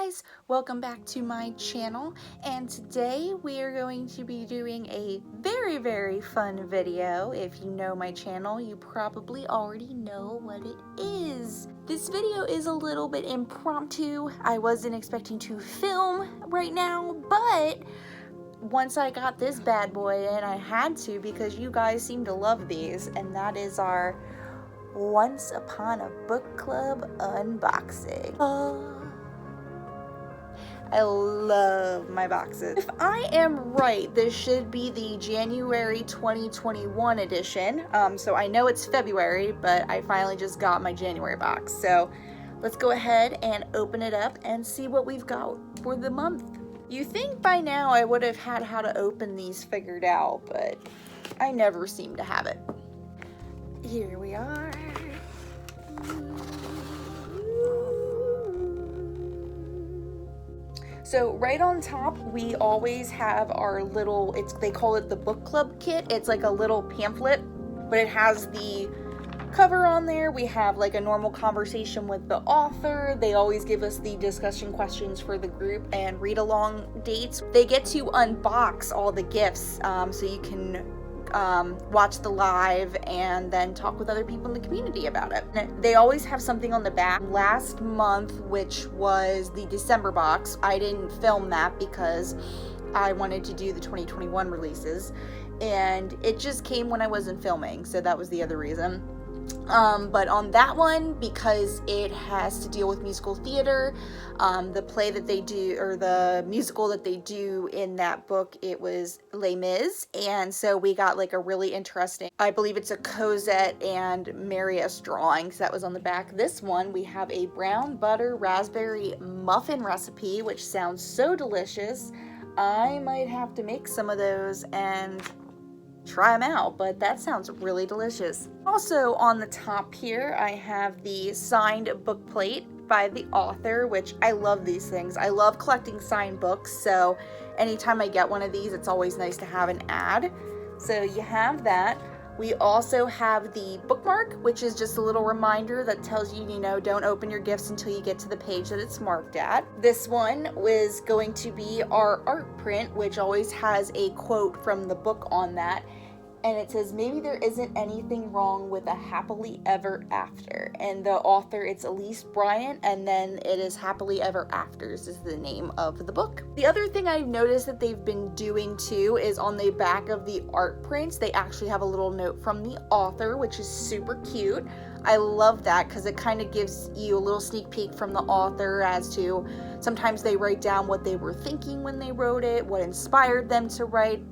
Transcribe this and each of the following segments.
guys, welcome back to my channel, and today we are going to be doing a very fun video. If you know my channel, you probably already know what it is. This video is a little bit impromptu. I wasn't expecting to film right now, but once I got this bad boy in, I had to because you guys seem to love these, and that is our Once Upon a Book Club unboxing. I love my boxes. If I am right, this should be the January 2021 edition. So I know it's February, but I finally just got my January box. So let's go ahead and open it up and see what we've got for the month. You think by now I would have had how to open these figured out, but I never seem to have it. Here we are. So right on top, we always have our little, they call it the book club kit. It's like a little pamphlet, but it has the cover on there. We have like a normal conversation with the author. They always give us the discussion questions for the group and read along dates. They get to unbox all the gifts, so you can watch the live and then talk with other people in the community about it. They always have something on the back. Last month, which was the December box, I didn't film that because I wanted to do the 2021 releases, and it just came when I wasn't filming, so that was the other reason. But on that one, because it has to deal with musical theater, the play that they do, or the musical that they do in that book, it was Les Mis, and so we got like a really interesting, I believe it's a Cosette and Marius drawing, so that was on the back. This one, we have a brown butter raspberry muffin recipe, which sounds so delicious. I might have to make some of those and try them out, but that sounds really delicious. Also on the top here, I have the signed book plate by the author, which I love these things. I love collecting signed books, so anytime I get one of these, it's always nice to have an ad. So you have that. We also have the bookmark, which is just a little reminder that tells you, don't open your gifts until you get to the page that it's marked at. This one was going to be our art print, which always has a quote from the book on that. And it says, maybe there isn't anything wrong with a happily ever after. And the author, it's Elise Bryant, and then it is Happily Ever Afters is the name of the book. The other thing I've noticed that they've been doing too is on the back of the art prints, they actually have a little note from the author, which is super cute. I love that because it kind of gives you a little sneak peek from the author as to, sometimes they write down what they were thinking when they wrote it, what inspired them to write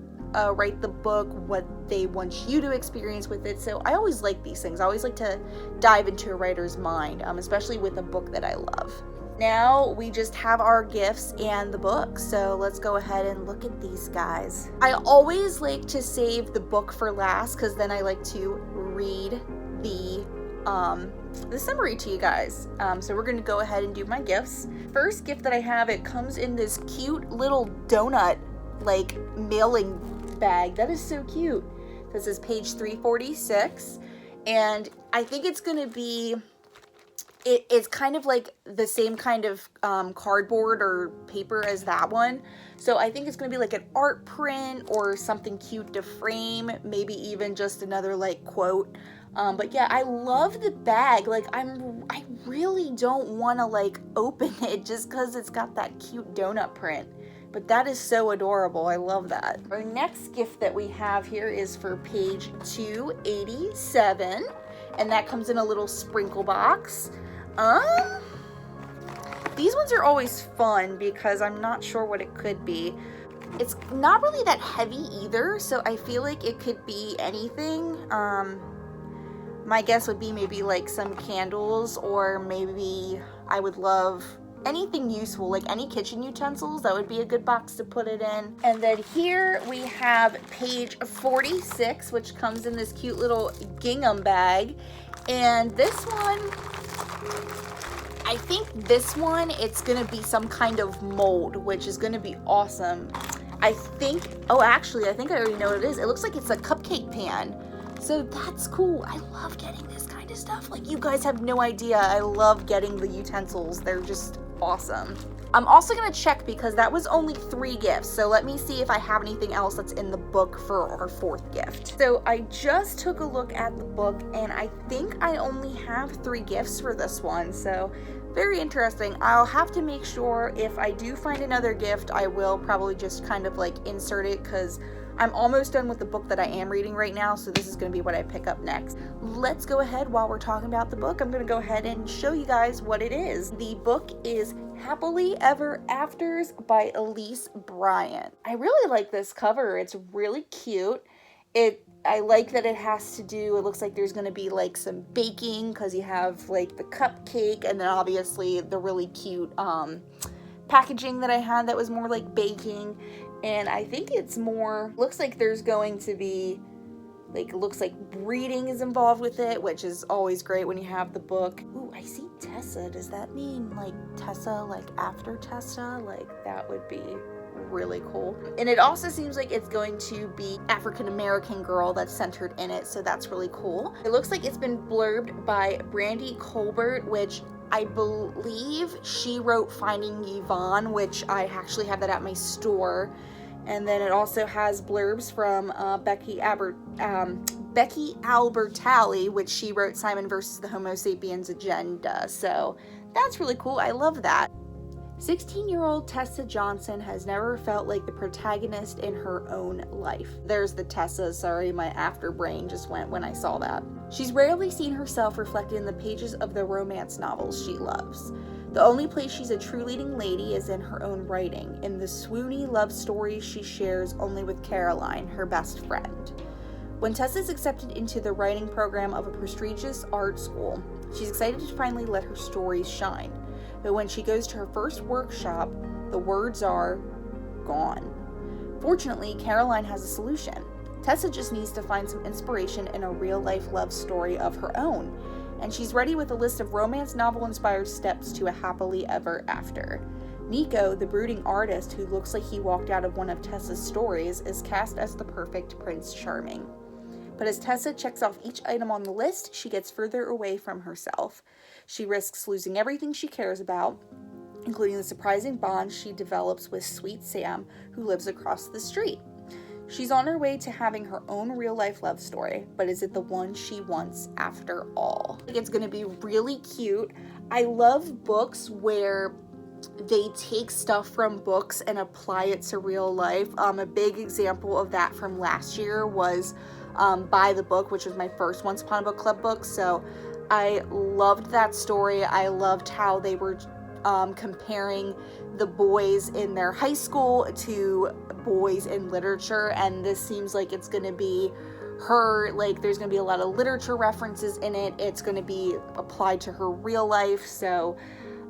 the book, what they want you to experience with it. So I always like these things. I always like to dive into a writer's mind, especially with a book that I love. Now we just have our gifts and the book, so let's go ahead and look at these guys. I always like to save the book for last because then I like to read the summary to you guys. So we're going to go ahead and do my gifts. First gift that I have, it comes in this cute little donut like mailing bag. That is so cute. This is page 346, and I think it's gonna be, it's kind of like the same kind of cardboard or paper as that one, so I think it's gonna be like an art print or something cute to frame, maybe even just another like quote. But yeah, I love the bag. Like I really don't want to like open it just because it's got that cute donut print. But that is so adorable. I love that. Our next gift that we have here is for page 287, and that comes in a little sprinkle box. These ones are always fun because I'm not sure what it could be. It's not really that heavy either, so I feel like it could be anything. My guess would be maybe like some candles, or maybe I would love anything useful, like any kitchen utensils. That would be a good box to put it in. And then here we have page 46, which comes in this cute little gingham bag. And this one, I think this one, it's gonna be some kind of mold, which is gonna be awesome. I think, oh actually, I think I already know what it is. It looks like it's a cupcake pan. So that's cool. I love getting this kind of stuff. Like, you guys have no idea. I love getting the utensils. They're just awesome. I'm also going to check because that was only 3 gifts. So let me see if I have anything else that's in the book for our 4th gift. So I just took a look at the book and I think I only have 3 gifts for this one. So very interesting. I'll have to make sure if I do find another gift, I will probably just kind of like insert it because I'm almost done with the book that I am reading right now, so this is going to be what I pick up next. Let's go ahead, while we're talking about the book, I'm going to go ahead and show you guys what it is. The book is Happily Ever Afters by Elise Bryant. I really like this cover. It's really cute. I like that it has to do, it looks like there's going to be like some baking because you have like the cupcake and then obviously the really cute packaging that I had that was more like baking. And I think it's more, looks like there's going to be, like, looks like reading is involved with it, which is always great when you have the book. Ooh, I see Tessa. Does that mean, like, Tessa, like, after Tessa? Like, that would be really cool. And it also seems like it's going to be African-American girl that's centered in it, so that's really cool. It looks like it's been blurbed by Brandy Colbert, which I believe she wrote Finding Yvonne, which I actually have that at my store. And then it also has blurbs from Becky Albertalli, which she wrote Simon versus the Homo sapiens Agenda. So that's really cool. I love that. 16-year-old Tessa Johnson has never felt like the protagonist in her own life. There's the Tessa, sorry, my afterbrain just went when I saw that. She's rarely seen herself reflected in the pages of the romance novels she loves. The only place she's a true leading lady is in her own writing, in the swoony love stories she shares only with Caroline, her best friend. When Tessa is accepted into the writing program of a prestigious art school, she's excited to finally let her stories shine. But when she goes to her first workshop, the words are gone. Fortunately, Caroline has a solution. Tessa just needs to find some inspiration in a real-life love story of her own, and she's ready with a list of romance novel-inspired steps to a happily ever after. Nico, the brooding artist who looks like he walked out of one of Tessa's stories, is cast as the perfect Prince Charming. But as Tessa checks off each item on the list, she gets further away from herself. She risks losing everything she cares about, including the surprising bond she develops with Sweet Sam, who lives across the street. She's on her way to having her own real-life love story, but is it the one she wants after all? I think it's going to be really cute. I love books where they take stuff from books and apply it to real life. A big example of that from last year was By the Book, which was my first Once Upon a Book Club book. So I loved that story. I loved how they were comparing the boys in their high school to boys in literature, and this seems like it's going to be her, like there's going to be a lot of literature references in it. It's going to be applied to her real life, so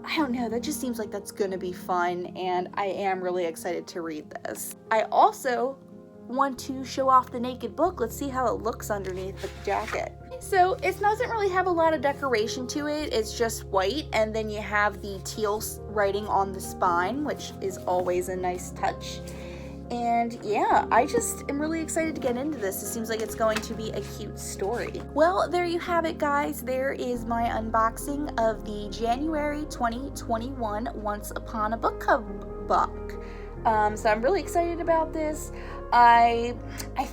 I don't know, that just seems like that's going to be fun, and I am really excited to read this. I also want to show off the naked book. Let's see how it looks underneath the jacket. So it doesn't really have a lot of decoration to it. It's just white, and then you have the teal writing on the spine, which is always a nice touch. And yeah, I just am really excited to get into this. It seems like it's going to be a cute story. Well, there you have it, guys. There is my unboxing of the January 2021 Once Upon a Book Club book. So I'm really excited about this. I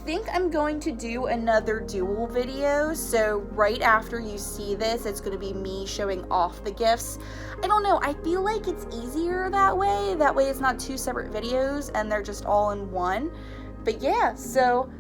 think I'm going to do another dual video, so right after you see this, it's going to be me showing off the gifts. I don't know, I feel like it's easier that way. That way it's not 2 separate videos and they're just all in one. But yeah, so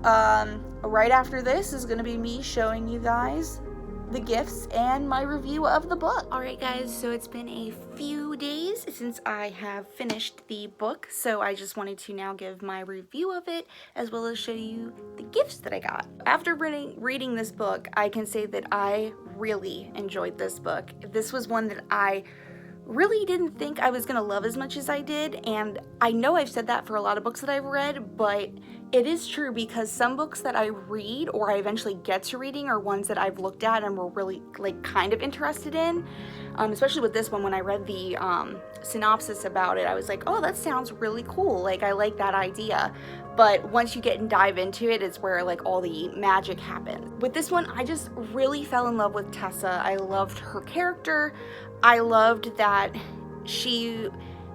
right after this is going to be me showing you guys the gifts and my review of the book. Alright guys, so it's been a few days since I have finished the book, so I just wanted to now give my review of it as well as show you the gifts that I got. After reading this book, I can say that I really enjoyed this book. This was one that I really didn't think I was gonna love as much as I did, and I know I've said that for a lot of books that I've read, but it is true because some books that I read or I eventually get to reading are ones that I've looked at and were really like kind of interested in. especially with this one. When I read the synopsis about it, I was like, oh, that sounds really cool. Like, I like that idea. But once you get and dive into it, it's where like all the magic happens. With this one, I just really fell in love with Tessa. I loved her character. I loved that she,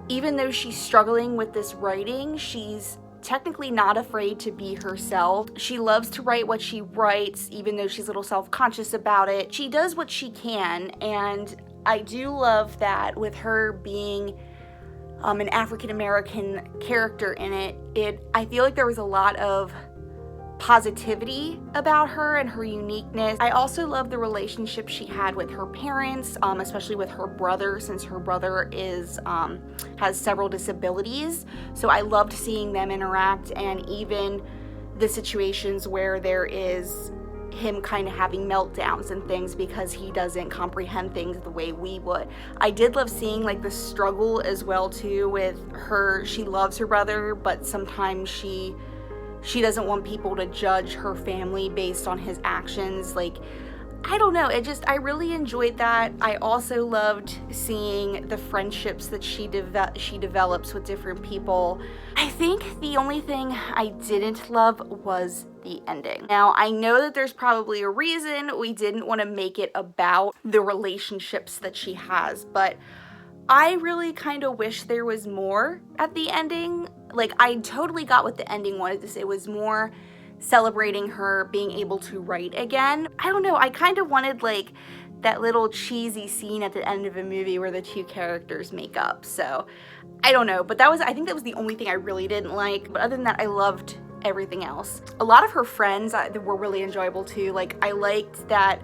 even though she's struggling with this writing, she's technically not afraid to be herself. She loves to write what she writes, even though she's a little self-conscious about it. She does what she can, and I do love that with her being an African-American character in it, I feel like there was a lot of positivity about her and her uniqueness. I also love the relationship she had with her parents, especially with her brother, since her brother has several disabilities. So I loved seeing them interact, and even the situations where there is him kind of having meltdowns and things because he doesn't comprehend things the way we would. I did love seeing like the struggle as well too with her. She loves her brother, but sometimes she doesn't want people to judge her family based on his actions. Like, I don't know, I really enjoyed that. I also loved seeing the friendships that she develops with different people. I think the only thing I didn't love was the ending. Now, I know that there's probably a reason we didn't want to make it about the relationships that she has, but I really kind of wish there was more at the ending. Like, I totally got what the ending wanted to say. It was more celebrating her being able to write again. I don't know, I kind of wanted like that little cheesy scene at the end of a movie where the two characters make up. So I don't know, but I think that was the only thing I really didn't like. But other than that, I loved everything else. A lot of her friends were really enjoyable too. Like, I liked that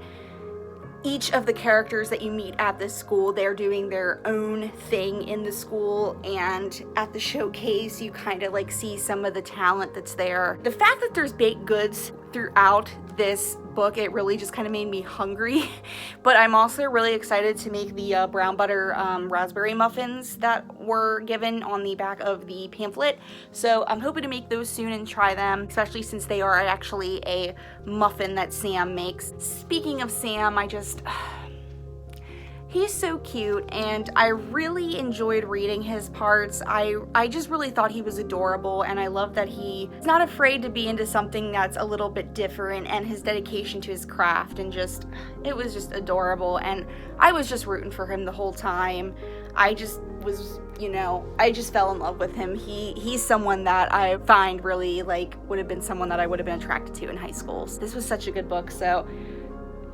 each of the characters that you meet at this school, they're doing their own thing in the school, and at the showcase you kind of like see some of the talent that's there. The fact that there's baked goods throughout this book, it really just kind of made me hungry. But I'm also really excited to make the brown butter raspberry muffins that were given on the back of the pamphlet. So I'm hoping to make those soon and try them, especially since they are actually a muffin that Sam makes. Speaking of Sam, he's so cute, and I really enjoyed reading his parts. I just really thought he was adorable, and I love that he's not afraid to be into something that's a little bit different, and his dedication to his craft, and it was just adorable, and I was just rooting for him the whole time. I just was, I just fell in love with him. He's someone that I find really would have been someone that I would have been attracted to in high school. So this was such a good book, so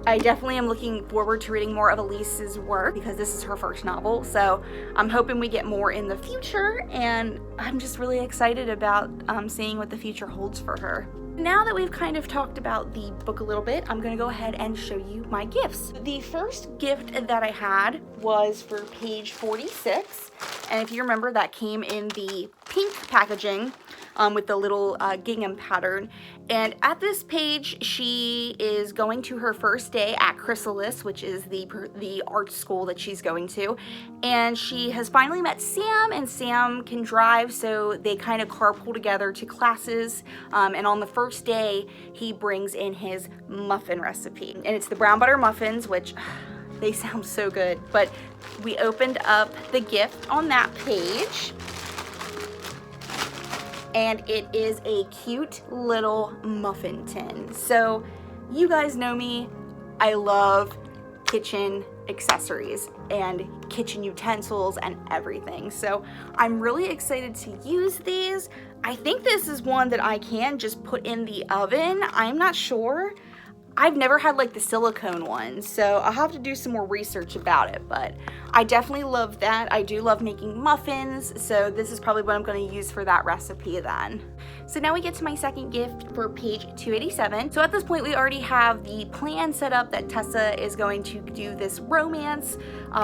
I definitely am looking forward to reading more of Elise's work because this is her first novel, so I'm hoping we get more in the future, and I'm just really excited about seeing what the future holds for her. Now that we've kind of talked about the book a little bit, I'm going to go ahead and show you my gifts. The first gift that I had was for page 46, and if you remember, that came in the pink packaging with the little gingham pattern. And at this page, she is going to her first day at Chrysalis, which is the art school that she's going to, and she has finally met Sam, and Sam can drive, so they kind of carpool together to classes. And on the first day, he brings in his muffin recipe, and it's the brown butter muffins, which they sound so good. But we opened up the gift on that page, and it is a cute little muffin tin. So you guys know me, I love kitchen accessories and kitchen utensils and everything. So I'm really excited to use these. I think this is one that I can just put in the oven. I'm not sure. I've never had the silicone one, so I'll have to do some more research about it, but I definitely love that. I do love making muffins, so this is probably what I'm going to use for that recipe then. So now we get to my second gift for page 287. So at this point, we already have the plan set up that Tessa is going to do this romance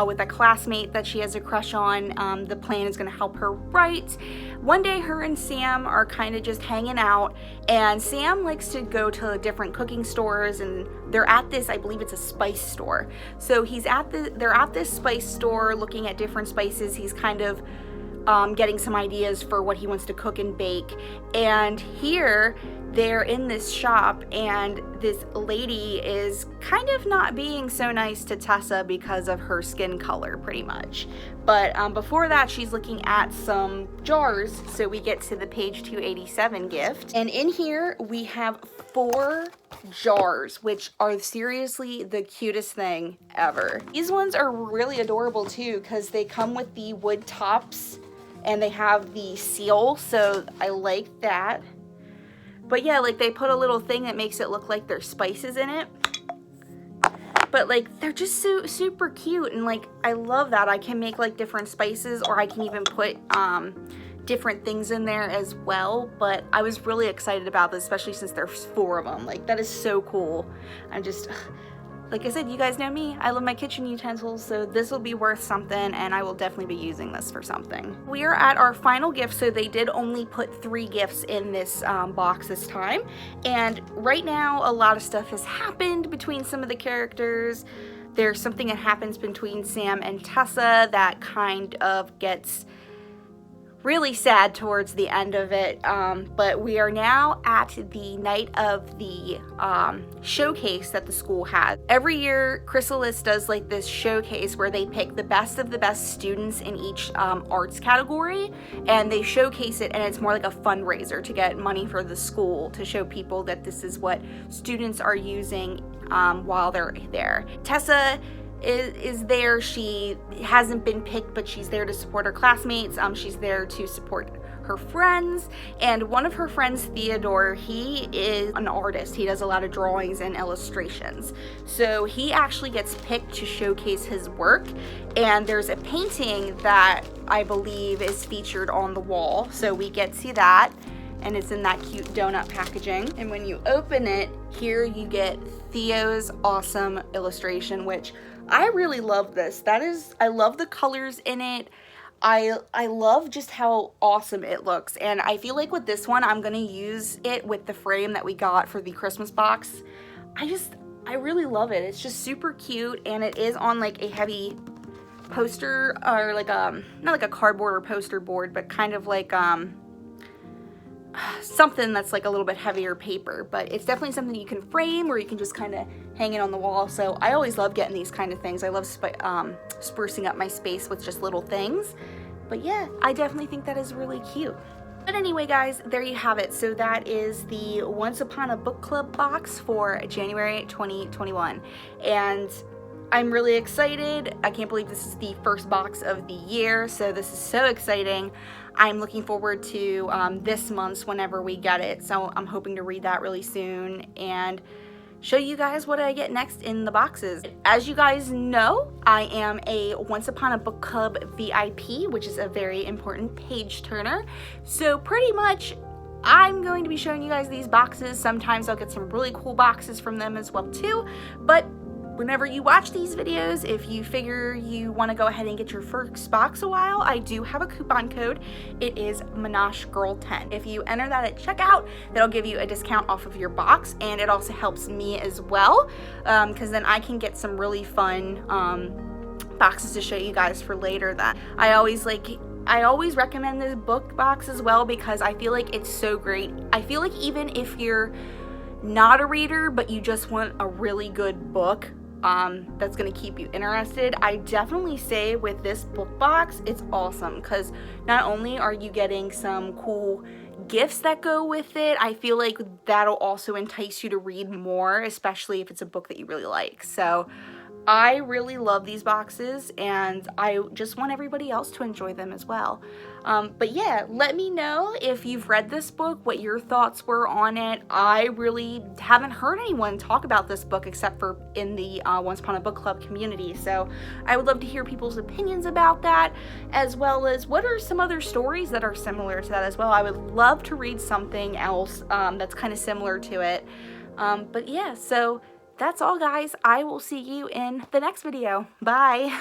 with a classmate that she has a crush on. The plan is going to help her write. One day, her and Sam are kind of just hanging out, and Sam likes to go to different cooking stores, and they're at this, I believe it's a spice store. So they're at this spice store looking at different spices. He's kind of getting some ideas for what he wants to cook and bake. And here they're in this shop and this lady is kind of not being so nice to Tessa because of her skin color, pretty much. But before that, she's looking at some jars, so we get to the page 287 gift. And in here, we have 4 jars, which are seriously the cutest thing ever. These ones are really adorable too, because they come with the wood tops and they have the seal, so I like that. But yeah, like they put a little thing that makes it look like there's spices in it. But like, they're just so super cute, and like, I love that. I can make like different spices, or I can even put different things in there as well. But I was really excited about this, especially since there's 4 of them. Like, that is so cool. I'm just, like I said, you guys know me. I love my kitchen utensils, so this will be worth something, and I will definitely be using this for something. We are at our final gift, so they did only put 3 gifts in this box this time. And right now, a lot of stuff has happened between some of the characters. There's something that happens between Sam and Tessa that kind of gets really sad towards the end of it, but we are now at the night of the showcase that the school has. Every year, Chrysalis does like this showcase where they pick the best of the best students in each arts category, and they showcase it, and it's more like a fundraiser to get money for the school, to show people that this is what students are using while they're there. Tessa is there. She hasn't been picked, but she's there to support her classmates. She's there to support her friends, and one of her friends, Theodore, he is an artist. He does a lot of drawings and illustrations, so he actually gets picked to showcase his work. And there's a painting that I believe is featured on the wall, so we get to see that, and it's in that cute donut packaging. And when you open it, here you get Theo's awesome illustration, which I really love this. I love the colors in it. I love just how awesome it looks. And I feel like with this one, I'm gonna use it with the frame that we got for the Christmas box. I really love it. It's just super cute, and it is on like a heavy poster, or like not like a cardboard or poster board, but kind of like something that's like a little bit heavier paper. But it's definitely something you can frame, or you can just kind of hang it on the wall. So I always love getting these kind of things. I love sprucing up my space with just little things. But yeah, I definitely think that is really cute. But anyway, guys, there you have it. So that is the Once Upon a Book Club box for January 2021. And I'm really excited. I can't believe this is the first box of the year, so this is so exciting. I'm looking forward to this month's whenever we get it, so I'm hoping to read that really soon and show you guys what I get next in the boxes. As you guys know, I am a Once Upon a Book Club VIP, which is a very important page turner. So pretty much I'm going to be showing you guys these boxes. Sometimes I'll get some really cool boxes from them as well too, but whenever you watch these videos, if you figure you want to go ahead and get your first box a while, I do have a coupon code. It is MenagGirl10. If you enter that at checkout, that'll give you a discount off of your box, and it also helps me as well, because then I can get some really fun boxes to show you guys for later. That I always recommend this book box as well, because I feel like it's so great. I feel like even if you're not a reader, but you just want a really good book that's going to keep you interested, I definitely say with this book box, it's awesome, because not only are you getting some cool gifts that go with it, I feel like that'll also entice you to read more, especially if it's a book that you really like. So I really love these boxes, and I just want everybody else to enjoy them as well. But yeah, let me know if you've read this book, what your thoughts were on it. I really haven't heard anyone talk about this book except for in the Once Upon a Book Club community. So I would love to hear people's opinions about that, as well as what are some other stories that are similar to that as well. I would love to read something else that's kind of similar to it. But yeah, so that's all, guys. I will see you in the next video. Bye.